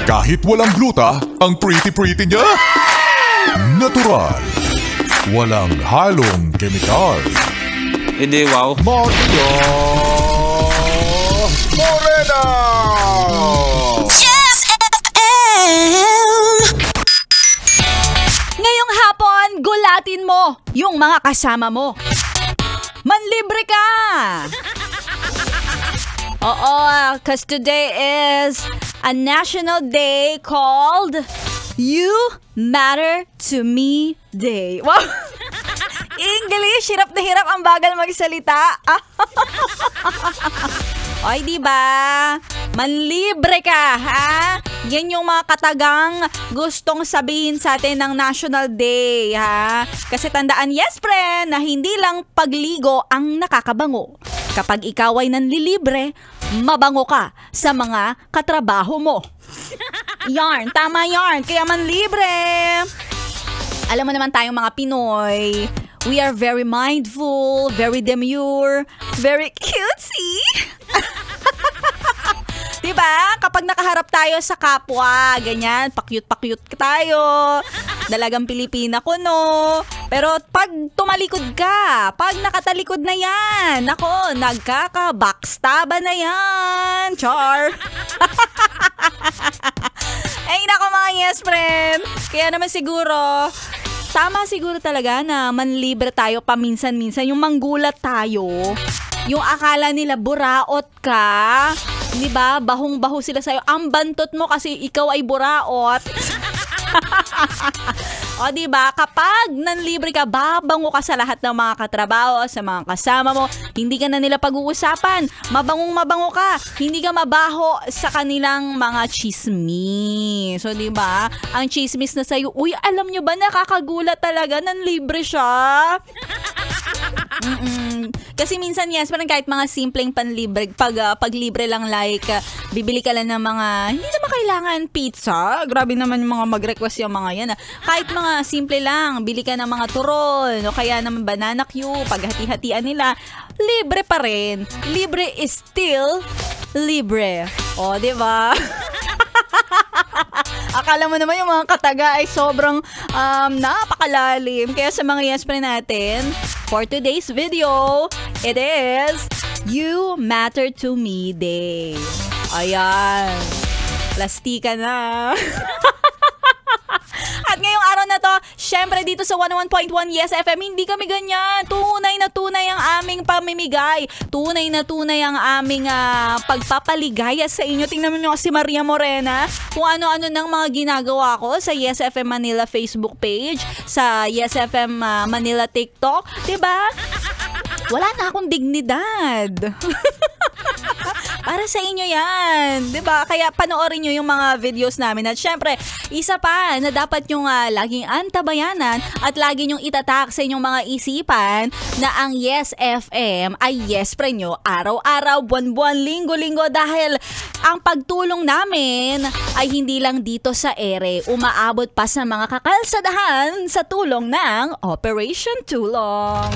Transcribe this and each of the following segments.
Kahit walang gluta, ang pretty-pretty niya. Natural. Walang halong kemikal. Hindi, wow. Maria Morena! Yes FM! Ngayong hapon, gulatin mo yung mga kasama mo. Manlibre ka! Oo, because today is a national day called You Matter to Me Day. Wow! English, hirap na hirap ang bagal magsalita. Oy, diba? Manlibre ka, ha? Yan yung mga katagang gustong sabihin sa atin ng National Day, ha? Kasi tandaan, yes, friend, na hindi lang pagligo ang nakakabango. Kapag ikaw ay nanlilibre, mabango ka sa mga katrabaho mo. Yarn, tama yarn. Kaya manlibre. Alam mo naman tayong mga Pinoy, we are very mindful, very demure, very cutesy. Diba? Kapag nakaharap tayo sa kapwa, ganyan, pakyut-pakyut tayo. Dalagang Pilipina ko, no? Pero pag tumalikod ka, pag nakatalikod na yan, ako, nagkaka-backstaba na yan. Char! Ay, nako mga yes, friend. Kaya naman siguro, tama siguro talaga na manlibre tayo paminsan-minsan. Yung manggulat tayo, yung akala nila buraot ka, di ba? Bahong-baho sila sa'yo. Ang bantot mo kasi ikaw ay buraot. O di ba, kapag nanlibre ka, babango ka sa lahat ng mga katrabaho, sa mga kasama mo. Hindi ka na nila pag-uusapan. Mabangong-mabango ka. Hindi ka mabaho sa kanilang mga chismis. So di ba, ang chismis na sa'yo, uy, alam nyo ba, nakakagulat talaga, nanlibre siya. Kasi minsan, yes, parang kahit mga simpleng panlibre, paglibre lang like, bibili ka lang ng mga, hindi naman kailangan pizza. Grabe naman yung mga mag-request yung mga yan. Kahit mga simple lang, bili ka ng mga turon, o kaya naman banana cue, paghati-hatian nila, libre pa rin. Libre is still libre. O, di ba? Akala mo naman yung mga kataga ay sobrang napakalalim. Kaya sa mga yes friend natin, for today's video, it is You Matter to Me Day. Ayan. Plastika na. At ngayong araw na to, syempre dito sa 101.1 Yes FM, hindi kami ganyan. Tunay na tunay ang aming pamimigay. Tunay na tunay ang aming pagpapaligaya sa inyo. Tingnan mo nyo si Maria Morena, kung ano-ano ng mga ginagawa ko sa Yes FM Manila Facebook page, sa Yes FM Manila TikTok. Diba? Wala na akong dignidad. Para sa inyo yan. Diba? Kaya panoorin nyo yung mga videos namin. At syempre, isa pa na dapat yung laging antabayanan at lagi nyong itatak sa inyong mga isipan na ang Yes FM ay yes pre nyo araw-araw, buwan-buwan, linggo-linggo dahil ang pagtulong namin ay hindi lang dito sa ere, umaabot pa sa mga kakalsadahan sa tulong ng Operation Tulong.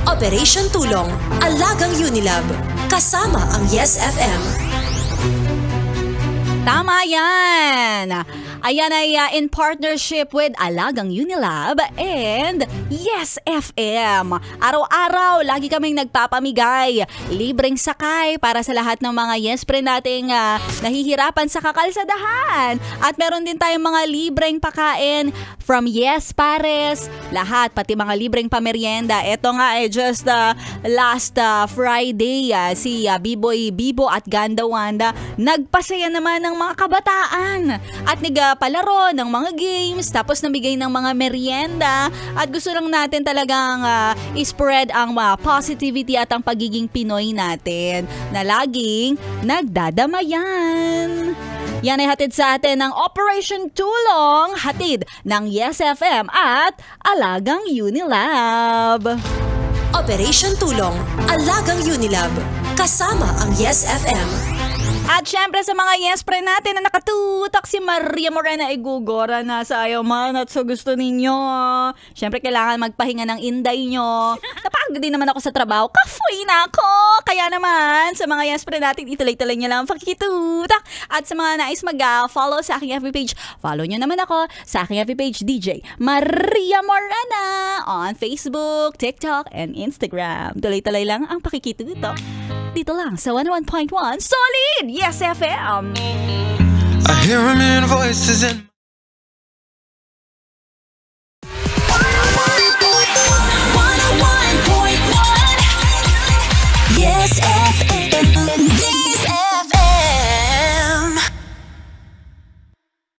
Operation Tulong, Alagang Unilab. Kasama ang Yes FM. Tama yan! Ayan ay in partnership with Alagang Unilab and Yes FM. Araw-araw, lagi kaming nagpapamigay. Libreng sakay para sa lahat ng mga yes friend nating nahihirapan sa kakalsadahan. At meron din tayong mga libreng pakain from Yes Pares. Lahat, pati mga libreng pamerienda. Ito nga just last Friday, si Biboy Bibo at Ganda Wanda nagpasaya naman ng mga kabataan. At palaro ng mga games, tapos nabigay ng mga merienda. At gusto lang natin talagang i-spread ang positivity at ang pagiging Pinoy natin na laging nagdadamayan. Yan ay hatid sa atin ng Operation Tulong, hatid ng Yes FM at Alagang Unilab. Operation Tulong, Alagang Unilab. Kasama ang Yes FM. At syempre sa mga yes pre natin na nakatutok, si Maria Morena Igugora na sa ayaw man at sa gusto ninyo. Syempre kailangan magpahinga ng inday nyo. Napagod din naman ako sa trabaho. Kafoy na ako! Kaya naman, sa mga yes pre natin, ituloy-tuloy nyo lang pakikitutak. At sa mga nais mag-follow sa aking FB page, follow nyo naman ako sa aking FB page, DJ Maria Morena, on Facebook, TikTok, and Instagram. Tuloy-tuloy lang ang pakikitutak. Dito lang sa 101.1 Solid Yes FM. I hear a million voices in